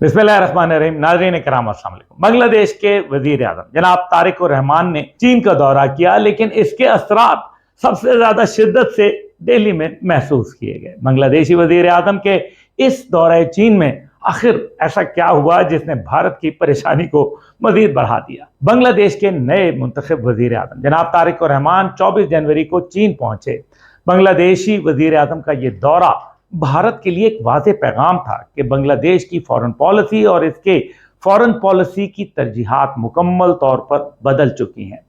बिस्मिल्लाहिर्रहमानिर्रहीम। नाज़रीन इकराम अस्सलाम वालेकुम। बांग्लादेश के वजीर आज़म जनाब तारिक रहमान ने चीन का दौरा किया, लेकिन इसके असरात सबसे ज्यादा शिद्दत से दिल्ली में महसूस किए गए। बांग्लादेशी वजीर आज़म के इस दौरे चीन में आखिर ऐसा क्या हुआ जिसने भारत की परेशानी को मजीद बढ़ा दिया। बांग्लादेश के नए मुंतखब वजीर आज़म जनाब तारिक रहमान 24 जनवरी को चीन पहुंचे। बांग्लादेशी वजीर आज़म का ये दौरा भारत के लिए एक वाज़ेह पैगाम था कि बांग्लादेश की फॉरेन पॉलिसी और इसके फॉरेन पॉलिसी की तरजीहात मुकम्मल तौर पर बदल चुकी हैं।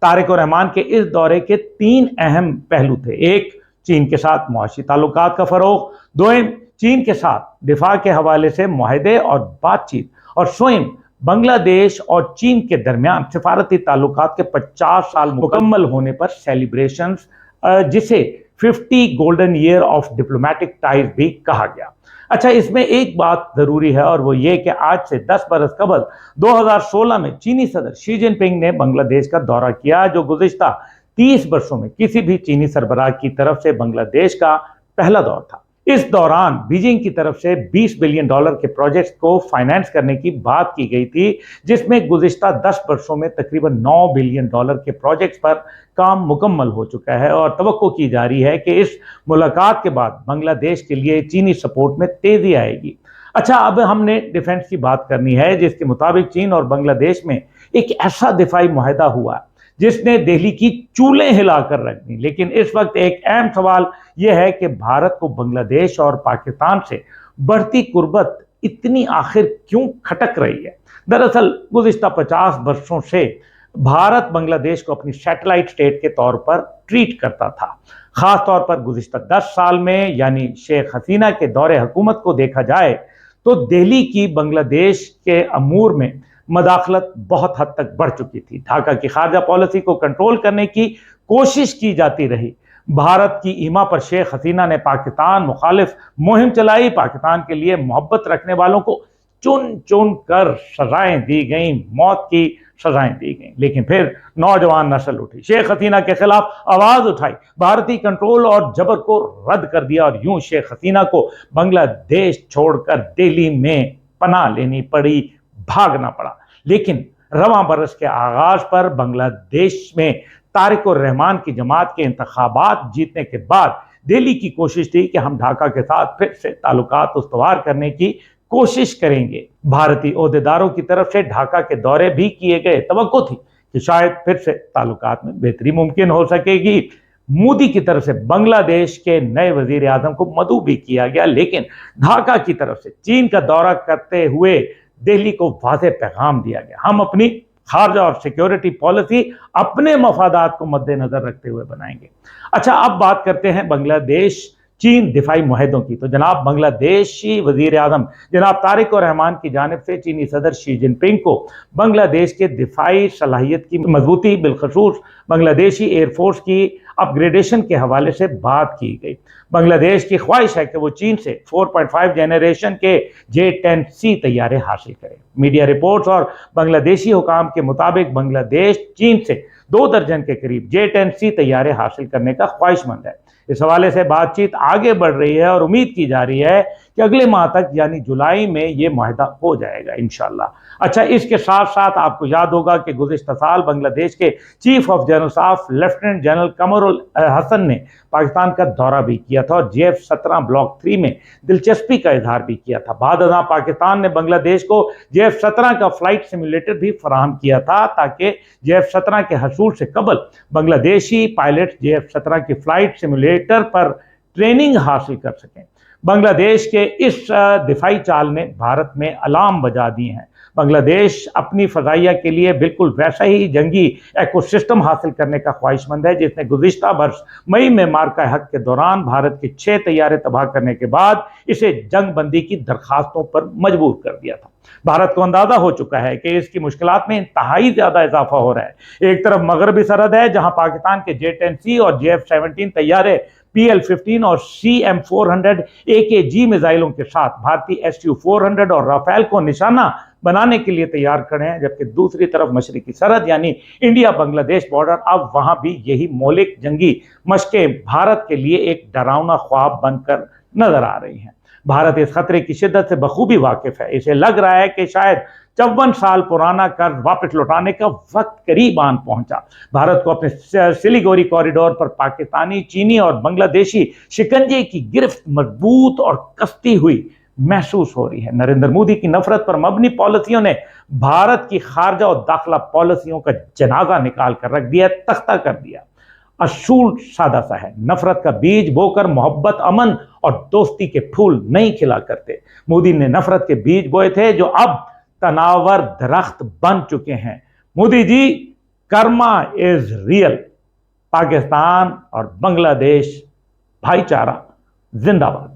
तारिक रहमान के इस दौरे के 3 अहम पहलू थे। एक, चीन के साथ मुआशी ताल्लुकात का फरोग। दोम, चीन के साथ दिफा के हवाले से मुआहदे और बातचीत। और सोम, बांग्लादेश और चीन के दरमियान सिफारती ताल्लुकात के 50 साल मुकम्मल होने पर सेलिब्रेशंस, जिसे 50 golden year of diplomatic ties भी कहा गया। अच्छा, इसमें एक बात जरूरी है और वो ये कि आज से 10 बरस कबल 2016 में चीनी सदर शी जिनपिंग ने बांग्लादेश का दौरा किया, जो गुज़िश्ता 30 वर्षों में किसी भी चीनी सरबराह की तरफ से बांग्लादेश का पहला दौर था। इस दौरान बीजिंग की तरफ से $20 बिलियन के प्रोजेक्ट्स को फाइनेंस करने की बात की गई थी, जिसमें गुज़िश्ता 10 वर्षों में तकरीबन $9 बिलियन के प्रोजेक्ट्स पर काम मुकम्मल हो चुका है और तवक्को की जा रही है कि इस मुलाकात के बाद बांग्लादेश के लिए चीनी सपोर्ट में तेजी आएगी। अच्छा, अब हमने डिफेंस की बात करनी है, जिसके मुताबिक चीन और बांग्लादेश में एक ऐसा दिफाई मुआहदा हुआ जिसने दिल्ली की चूल्हे हिलाकर रख दी। लेकिन इस वक्त एक अहम सवाल यह है कि भारत को बांग्लादेश और पाकिस्तान से बढ़ती कुर्बत इतनी आखिर क्यों खटक रही है। दरअसल गुज़िश्ता 50 वर्षों से भारत बांग्लादेश को अपनी सैटेलाइट स्टेट के तौर पर ट्रीट करता था। खास तौर पर गुज़िश्ता 10 साल में, यानी शेख हसीना के दौरे हुकूमत को देखा जाए तो दिल्ली की बांग्लादेश के अमूर में मदाखलत बहुत हद तक बढ़ चुकी थी। ढाका की खारजा पॉलिसी को कंट्रोल करने की कोशिश की जाती रही। भारत की ईमा पर शेख हसीना ने पाकिस्तान मुखालिफ मुहिम चलाई। पाकिस्तान के लिए मोहब्बत रखने वालों को चुन चुन कर सजाएं दी गई, मौत की सजाएं दी गई। लेकिन फिर नौजवान नस्ल उठी, शेख हसीना के खिलाफ आवाज उठाई, भारतीय कंट्रोल और जबर को रद्द कर दिया और यूं शेख हसीना को बांग्लादेश छोड़कर दिल्ली में पनाह लेनी पड़ी, भागना पड़ा। लेकिन रवां बरस के आगाज पर बांग्लादेश में तारिक रहमान की जमात के इंतखाबात जीतने के बाद दिल्ली की कोशिश थी कि हम ढाका के साथ फिर से ताल्लुकात उस्तवार करने की कोशिश करेंगे। भारतीय ओहदेदारों की तरफ से ढाका के दौरे भी किए गए। तवक्को थी कि शायद फिर से ताल्लुकात में बेहतरी मुमकिन हो सकेगी। मोदी की तरफ से बांग्लादेश के नए वजीर आजम को मदऊ भी किया गया, लेकिन ढाका की तरफ से चीन का दौरा करते हुए दिल्ली को वाज़ेह पैगाम दिया गया, हम अपनी खारजा और सिक्योरिटी पॉलिसी अपने मफादात को मद्देनजर रखते हुए बनाएंगे। अच्छा, अब बात करते हैं बांग्लादेश चीन दिफाई मुआहदों की। तो जनाब बांग्लादेशी वजीर आज़म जनाब तारिक रहमान की जानिब से चीनी सदर शी जिनपिंग को बांग्लादेश के दिफाई सलाहियत की मजबूती, बिलखसूस बांग्लादेशी एयरफोर्स की अपग्रेडेशन के हवाले से बात की गई। बांग्लादेश की ख्वाहिश है कि वो चीन से 4.5 जनरेशन के J-10C तैयारे हासिल करें। मीडिया रिपोर्ट्स और बांग्लादेशी हुकाम के मुताबिक बांग्लादेश चीन से 2 दर्जन के करीब J-10C तैयारे हासिल करने का ख्वाहिशमंद है। इस हवाले से बातचीत आगे बढ़ रही है और उम्मीद की जा रही है कि अगले माह तक यानी जुलाई में ये मुआहदा हो जाएगा इंशाल्लाह। अच्छा, इसके साथ साथ आपको याद होगा कि गुज़िश्ता साल बांग्लादेश के chief of general staff lieutenant general Qamrul Hassan ने पाकिस्तान का दौरा भी किया था और JF-17 ब्लॉक 3 में दिलचस्पी का इजहार भी किया था। बाद पाकिस्तान ने बांग्लादेश को JF-17 का फ्लाइट सिमुलेटर भी फराहम किया था ताकि JF-17 के हसूल से कबल बांग्लादेशी पायलट JF-17 की फ्लाइट सिमुलेटर पर ट्रेनिंग हासिल कर सकें। बांग्लादेश के इस दिफाई चाल ने भारत में अलार्म बजा दिए हैं। बांग्लादेश अपनी फजाइया के लिए बिल्कुल वैसा ही जंगी इकोसिस्टम हासिल करने का ख्वाहिशमंद है जिसने गुज़िश्ता वर्ष मई में मार्का हक के दौरान भारत के 6 तैयारे तबाह करने के बाद इसे जंग बंदी की दरखास्तों पर मजबूर कर दिया था। भारत को अंदाजा हो चुका है कि इसकी मुश्किलात में इंतहाई ज्यादा इजाफा हो रहा है। एक तरफ मगरबी सरहद है जहां पाकिस्तान के J-10C और JF-17 तैयारे PL-15 और CM-400 AKG मिसाइलों के साथ भारतीय SU-400 और राफेल को निशाना बनाने के लिए तैयार खड़े हैं, जबकि दूसरी तरफ मशरकी सरहद यानी इंडिया बांग्लादेश बॉर्डर, अब वहां भी यही मौलिक जंगी मशकें भारत के लिए एक डरावना ख्वाब बनकर नजर आ रही हैं। भारत इस खतरे की शिद्दत से बखूबी वाकिफ है। इसे लग रहा है कि शायद 54 साल पुराना कर्ज वापस लौटाने का वक्त करीब आन पहुंचा। भारत को अपने सिलीगुड़ी कॉरिडोर पर पाकिस्तानी, चीनी और बांग्लादेशी शिकंजे की गिरफ्त मजबूत और कसती हुई महसूस हो रही है। नरेंद्र मोदी की नफरत पर मबनी पॉलिसियों ने भारत की खारजा और दाखिला पॉलिसियों का जनाजा निकाल कर रख दिया, तख्ता कर दिया। असूल सादा सा है, नफरत का बीज बोकर मोहब्बत, अमन और दोस्ती के फूल नहीं खिला करते। मोदी ने नफरत के बीज बोए थे जो अब तनावर दरख्त बन चुके हैं। Modi ji, Karma is real. पाकिस्तान और बांग्लादेश भाईचारा जिंदाबाद।